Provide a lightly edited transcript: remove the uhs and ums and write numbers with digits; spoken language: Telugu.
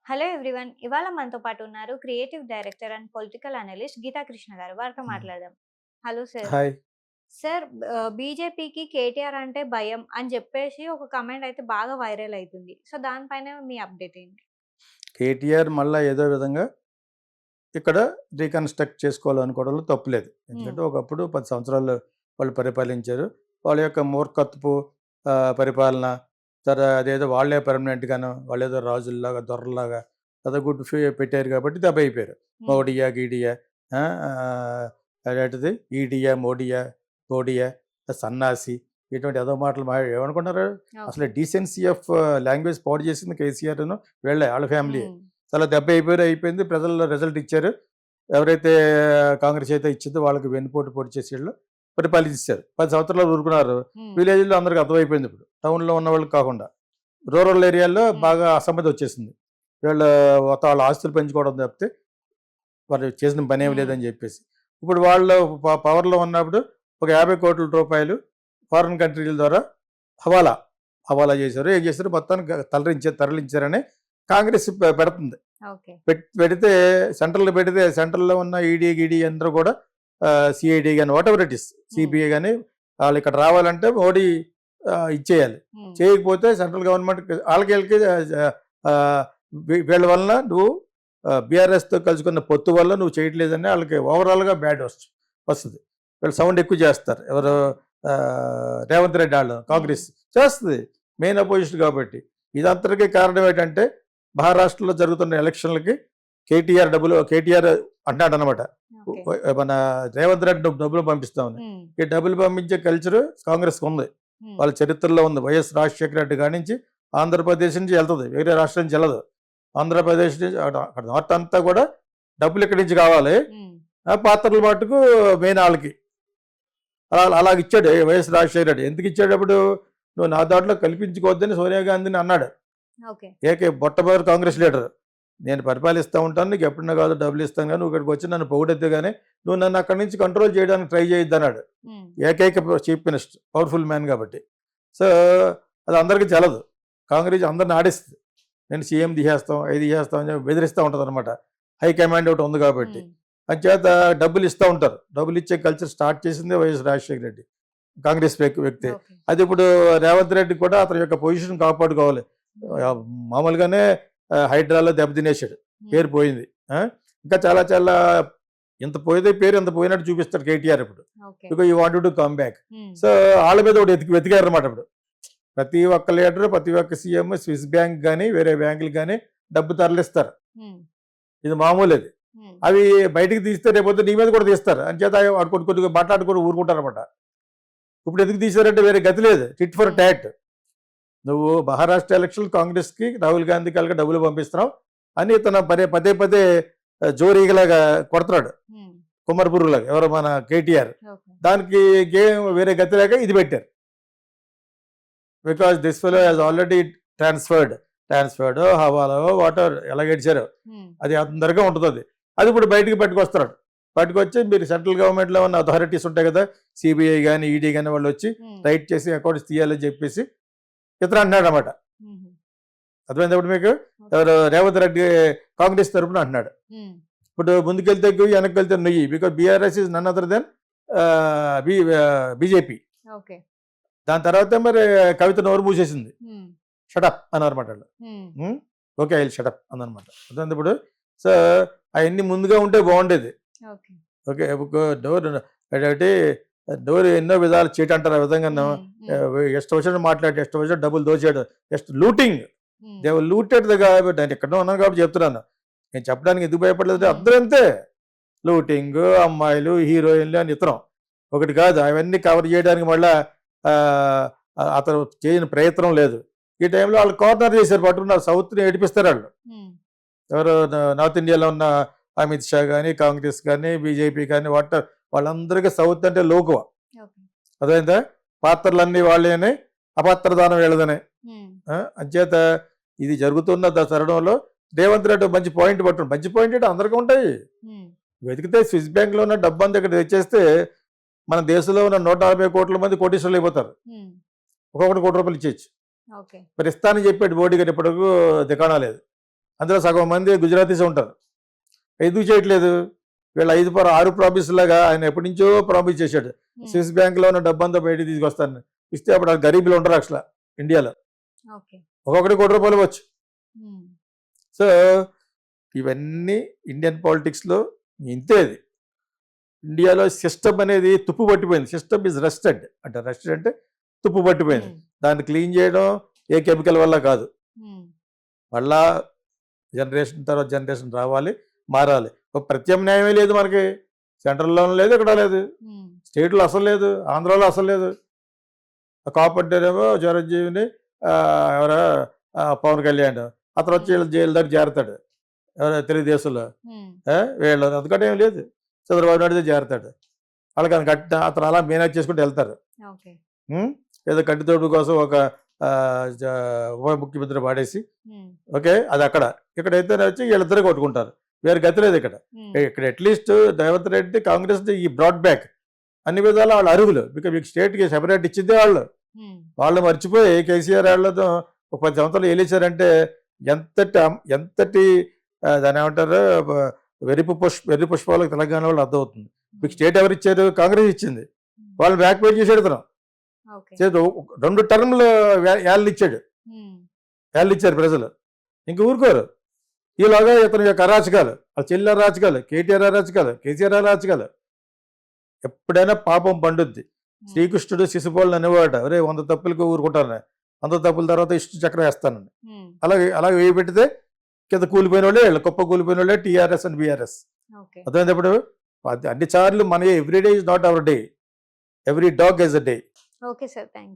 Hello everyone. ఇవాళ మనతో పాటు ఉన్నారు creative director and political analyst Geetha Krishna garu. వారితో హ్మ్. మాట్లాడదాం. Hello sir. హాయ్. సార్, బీజేపీకి కేటీఆర్ అంటే భయం అని చెప్పేసి ఒక కమెంట్ అయితే బాగా వైరల్ అయితుంది. సో, దానిపైన మీ అప్డేట్ ఏంటి? కేటీఆర్ మళ్ళా ఏదో విధంగా ఇక్కడ రీకన్‌స్ట్రక్ట్ చేసుకోవాలనుకోవడంలో తప్పులేదు. హ్మ్. ఎందుకంటే ఒకప్పుడు 10 సంవత్సరాలు వాళ్ళు పరిపాలించారు. వాళ్ళ యొక్క మూర్ఖత్వపు పరిపాలన అదేదో వాళ్ళే పర్మనెంట్‌గాను వాళ్ళేదో రాజుల్లాగా, దొరల్లాగా కథగుడ్డు పెట్టారు కాబట్టి దెబ్బయిపోయారు. హ్మ్. మోడీయా, గీడియా అదేంటిది ఈడియా, మోడియా, పోడియా, సన్నాసి ఇటువంటి ఎదో మాటలు ఏమనుకున్నారు? అసలు ఓకే. డీసెన్సీ ఆఫ్ లాంగ్వేజ్ పాడు చేసింది కేసీఆర్‌ను వీళ్ళే ఆళ్ళ ఫ్యామిలీయే. హ్మ్. చాలా దెబ్బ అయిపోయింది. ప్రజల్లో రిజల్ట్ ఇచ్చారు. ఎవరైతే కాంగ్రెస్ అయితే ఇచ్చిందో వాళ్ళకి వెన్నుపోటు పొడిచేసీళ్ళు పరిపాలించేశారు. 10 సంవత్సరాలు ఊరుకున్నారు. హ్మ్. విలేజ్‌లో అందరికి అర్థమైపోయింది ఇప్పుడు. టౌన్‌లో ఉన్న వాళ్ళకి కాకుండా. రూరల్ ఏరియాల్లో హ్మ్. బాగా అసమ్మతి వచ్చేసింది. వీళ్ళు వాళ్ళ ఆస్తులు పెంచుకోవడం తప్పితే వాళ్ళు చేసిన పనేమి హ్మ్. లేదని చెప్పేసి. ఇప్పుడు వాళ్ళు పవర్‌లో ఉన్నప్పుడు ఒక ₹50,00,00,000 ఫారిన్ కంట్రీల ద్వారా హవాలా, హవాలా చేశారు. ఏం చేశారు మొత్తానికి తరలించారని కాంగ్రెస్ పెడుతుంది. ఓకే. పెడితే సెంట్రల్‌లో పెడితే సెంట్రల్‌లో ఉన్న ఈడీ, గీడీ అందరూ కూడా సీఐడీ గాని వాటెవర్ ఇట్ ఈస్ హ్మ్. సీబీఐ గాని వాళ్ళు ఇక్కడ రావాలంటే మోడీ ఇచ్చేయాలి. హ్మ్. చేయకపోతే సెంట్రల్ గవర్నమెంట్ ఆళ్ళకి ఈళ్ళకి ఆహ్, వీళ్ళ వలన నువ్వు బీఆర్ఎస్‌తో కలుసుకున్న పొత్తు వల్ల నువ్వు చేయట్లేదని ఆళ్ళకి ఓవరాల్‌గా బ్యాడ్ వస్తది. వీళ్ళు సౌండ్ ఎక్కువ చేస్తారు. ఎవరు ఓకే. రేవంత్ రెడ్డి ఆళ్ళు హ్మ్. కాంగ్రెస్ చేస్తది. మెయిన్ అపోజిషన్ కాబట్టి. ఇదంతటికి కారణం ఏంటంటే మహారాష్ట్రలో జరుగుతున్న ఎలక్షన్‌లకి కేటీఆర్ అంటున్నాడనమాట. ఓకే. మన రేవంత్ రెడ్డి డబ్బులు పంపిస్తామని. హ్మ్. ఈ డబ్బులు పంపించే కల్చరు కాంగ్రెస్‌కుంది. హ్మ్. వాళ్ళ చరిత్రలో ఉంది. వైఎస్ రాజశేఖర రెడ్డి కానించి ఆంధ్రప్రదేశ్ నుంచి ఎళ్తది. వేరే రాష్ట్రం నుంచి ఎళ్ళదు. ఆంధ్రప్రదేశ్ నుంచి అక్కడ నార్త్ అంతా కూడా డబ్బులు ఇక్కడి నుంచి కావాలి. హ్మ్. పాత్రలు మట్టుకు మెయిన్ ఆళ్ళకి. అలాగిచ్చాడు వైఎస్ రాజశేఖర రెడ్డి. ఎందుకిచ్చాడప్పుడు? "నువ్వు నా దాంట్లో కల్పించుకోవద్దని" సోనియా గాంధీని అన్నాడు. ఓకే. మొట్టమొదటి కాంగ్రెస్ లీడర్. "నేను పరిపాలిస్తా ఉంటాను. నీకు ఎప్పుడన్నా కావాలో డబ్బులిస్తాను గానీ, నువ్వు ఇక్కడికి వచ్చి నన్ను పొగిడితే గానీ, నువ్వు నన్ను అక్కడి నుంచి కంట్రోల్ చేయడానికి ట్రై చేయొద్దన్నాడు." హ్మ్. ఏకైక చీఫ్ మినిస్టర్. పవర్‌ఫుల్ మ్యాన్ కాబట్టి. సో, అది అందరికీ చెల్లదు. కాంగ్రెస్ అందరిని ఆడిస్తది. నేను సీఎం తీసేస్తాం, అయి తీసేస్తాం అని చెప్పి బెదిరిస్తా ఉంటదనమాట. హైకమాండ్ ఒకటి ఉంది కాబట్టి. హ్మ్. అంచేత డబ్బులిస్తా ఉంటారు. డబ్బులిచ్చే కల్చర్ స్టార్ట్ చేసిందే వైఎస్ రాజశేఖర రెడ్డి. కాంగ్రెస్ వ్యక్తే. ఓకే. అది ఇప్పుడు రేవంత్ రెడ్డి కూడా అతని యొక్క పొజిషన్ కాపాడుకోవాలి. హ్మ్. మామూలుగానే హైడ్రాలో దెబ్బతినేసాడు. హ్మ్. పేరు పోయింది. ఆ! ఇంకా చాలా చాలా ఇంత పోయేదే పేరు ఇంత పోయినట్టు చూపిస్తాడు కేటీఆర్ ఇప్పుడు. Okay. Because you wanted to come back. హ్మ్. సో, ఆళ్ళ మీద ఒకటి వెతికారనమాట ఇప్పుడు. ప్రతి ఒక్క లీడరు, ప్రతి ఒక్క సీఎం స్విస్ బ్యాంక్ గాని, వేరే బ్యాంకులకు గాని డబ్బు తరలిస్తారు. హ్మ్. ఇది మామూలది. హ్మ్. అవి బయటికి తీస్తే రేపొద్దున నీ మీద కూడా తీస్తారు. అంచేత ఆడు కొద్దిగా మాట్లాడుకొని ఊరుకుంటారనమాట. ఇప్పుడు ఎందుకు తీశారంటే వేరే గతి లేదు. టిట్ ఫర్ హ్మ్. టాట్. నువ్వు మహారాష్ట్ర ఎలక్షన్ కాంగ్రెస్‌కి రాహుల్ గాంధీకి ఆళ్ళకి డబ్బులు పంపిస్తున్నావు అని ఇతను పదే పదే జోరీగలాగా కొడతాడు. హ్మ్. కుమ్మరిపురుగులాగా ఎవరు మన కేటీఆర్. ఓకే. దానికి వేరే గతి లేక ఇది పెట్టారు. బికాజ్ దిస్ ఫెలో హాస్ హ్మ్. ఆల్రెడీ ట్రాన్స్‌ఫర్డో, హవాలాలో వాటెవర్ ఎలాగేడ్చారో హ్మ్. అది అందరిగా ఉంటదది. అది ఇప్పుడు బయటికి పట్టుకొస్తున్నాడు. పట్టుకొచ్చి మీరు సెంట్రల్ గవర్నమెంట్‌లో ఉన్న అథారిటీస్ ఉంటాయి కదా! సీబీఐ గాని, ఈడీ గాని వాళ్ళొచ్చి హ్మ్. రైడ్ చేసి అకౌంట్స్ తీయాలని చెప్పేసి ఇతను అంటున్నాడనమాట. హుహు. అర్థమైందా ఇప్పుడు మీకు? ఓకే. ఎవరు రేవంత్ రెడ్డి కాంగ్రెస్ తరపున అంటున్నాడు. హ్మ్. ఇప్పుడు ముందుకెళ్తే ఎగ్గు, వెనక్కెళ్తే నుయ్యి. Because BRS is none other than BJP. Okay. దాని తర్వాత మరి కవిత నోరు మూసేసింది. హ్మ్. షటప్ అన్నారన్నమాట ఆళ్ళు. హ్మ్. హ్మ్. ఓకే. ఐ విల్ షటప్ అందనమాట. అర్థమైందా ఇప్పుడు? సో, అయన్నీ ముందుగా ఉంటే బావుండేది. ఓకే. ఓకే. ఒక డోర్ అదేంటి డోర్ ఎన్నో విధాలు చీటంటారు ఆ విధంగాను. హ్మ్. హ్మ్. ఇష్టం వచ్చినట్టు మాట్లాడి, ఇష్టం వచ్చినట్టు డబ్బులు దోచేయడం. లూటింగ్. హ్మ్. దే వర్ లూటెడ్ నేను ఎక్కడో ఉన్నాను కాబట్టి చెప్తున్నాను. నేను చెప్పడానికి ఎందుకు భయపడలేదంటే హ్మ్. అందరూ అంతే. లూటింగు, అమ్మాయిలు, హీరోయిన్‌లు అని ఇతరం. ఒకటి కాదు అవన్నీ కవర్ చేయడానికి మళ్ళా ఆహ్, అతను చేయని ప్రయత్నం లేదు. ఈ టైంలో ఆళ్ళు కార్నర్ చేశారు పట్టుకున్నారు. సౌత్‌ని ఏడిపిస్తారాళ్ళు. హ్మ్. ఎవరు నార్త్ ఇండియాలో ఉన్న అమిత్ షా గాని, కాంగ్రెస్ గాని, బీజేపీ గాని వాళ్ళందరికీ సౌత్ అంటే లోకువ. ఓకే. అర్థమైందా? పాత్రలన్నీ వాళ్ళేనే, అపాత్రదానం వీళ్ళదనే. హ్మ్. అంచేత ఇది జరుగుతున్న తరుణంలో రేవంత్ రెడ్డి మంచి పాయింట్ పట్టుండు. మంచి పాయింట్ అంటే అందరికీ ఉంటాయి. హ్మ్. వెతికితే స్విస్ బ్యాంక్‌లో ఉన్న డబ్బంతా ఇక్కడ తెచ్చేస్తే మన దేశంలో ఉన్న 140,00,00,000 మంది కోటీశ్వరులయిపోతారు. హ్మ్. ఒక్కొక్కడు రూ. 1,00,00,000 ఇచ్చేయొచ్చు. ఓకే. మరి ఇస్తా అని చెప్పాడు మోడీ గారు ఇప్పటివరకు దికాణా లేదు. అందులో సగం మంది గుజరాతీస్ ఉంటారు. ఎందుకు చేయట్లేదు? వీళ్ళు 6 ప్రామిస్ లాగా ఆయన ఎప్పటి నుంచో ప్రామిస్ చేశాడు. స్విస్ బ్యాంక్లో ఉన్న డబ్బంతా బయటికి తీసుకొస్తాను ఇస్తే అప్పుడు ఆ గరీబులు ఉండరు అసలు ఇండియాలో. ఓకే. ఒక్కొక్కటి ₹1 ఇవ్వచ్చు. సో ఇవన్నీ ఇండియన్ పాలిటిక్స్లో ఇంతే. అది ఇండియాలో సిస్టమ్ అనేది తుప్పు పట్టిపోయింది. సిస్టమ్ ఈజ్ రస్టెడ్ అంటే తుప్పు పట్టిపోయింది. దాన్ని క్లీన్ చేయడం ఏ కెమికల్ వల్ల కాదు. మళ్ళా జనరేషన్ తర్వాత జనరేషన్ రావాలి, మారాలి. ఒక ప్రత్యామ్నాయమే లేదు మనకి. సెంట్రల్లోనూ లేదు, ఇక్కడ లేదు, స్టేట్లో అసలు లేదు, ఆంధ్రాలో అసలు లేదు. కాపాడేమో చిరంజీవిని ఎవరో పవన్ కళ్యాణ్ అతను వచ్చి వీళ్ళు జైలు దగ్గర చేరతాడు. ఎవరో తెలుగుదేశంలో వీళ్ళు అందుకంటే ఏం లేదు. చంద్రబాబు నాయుడు చేరతాడు. వాళ్ళకి అతను అలా మేనేజ్ చేసుకుంటూ వెళ్తారు. ఏదో కంటితోడు కోసం ఒక ఉప ముఖ్యమంత్రి పాడేసి ఓకే అది అక్కడ. ఇక్కడైతే వచ్చి వీళ్ళిద్దరే కొట్టుకుంటారు. వేరే గతి లేదు ఇక్కడ. ఇక్కడ అట్లీస్ట్ రేవంత్ రెడ్డి కాంగ్రెస్ ఈ బ్రాడ్ బ్యాక్ అన్ని విధాలు వాళ్ళు అరుగులు. బికాజ్ మీకు స్టేట్కి సెపరేట్ ఇచ్చిందే వాళ్ళు మర్చిపోయి కేసీఆర్ వాళ్ళతో ఒక 10 సంవత్సరాలు ఏలేచారంటే ఎంతటి దాని ఏమంటారు వెర్రి పుష్పాలకు తెలంగాణ వాళ్ళు అర్థమవుతుంది. మీకు స్టేట్ ఎవరు ఇచ్చారు? కాంగ్రెస్ ఇచ్చింది. వాళ్ళు బ్యాక్ పేజ్ చేసి పెడుతున్నాం. 2 టర్మ్లు ఏళ్ళు ఇచ్చారు ప్రజలు. ఇంక ఊరుకోరు. ఈలోగా ఇతని యొక్క అరాచకాలు, వాళ్ళ చెల్లి అరాచకాలు, కేటీఆర్ అరాచకాలు, కేసీఆర్ అరాచకాలు. ఎప్పుడైనా పాపం పండుద్ది. శ్రీకృష్ణుడు శిశుపాలను అనేవాడు, అరే 100 తప్పులకు ఊరుకుంటాను, 100 తప్పుల తర్వాత ఇష్ట చక్రం వేస్తానని. అలాగే వేయి పెడితే కింద కూలిపోయిన వాళ్ళే, కుప్ప కూలిపోయిన వాళ్ళే టీఆర్ఎస్ అండ్ బీఆర్ఎస్. అర్థమైంది. ఇప్పుడు అన్ని సార్లు మన every day is not our day, every dog is a day. Okay sir, thank you.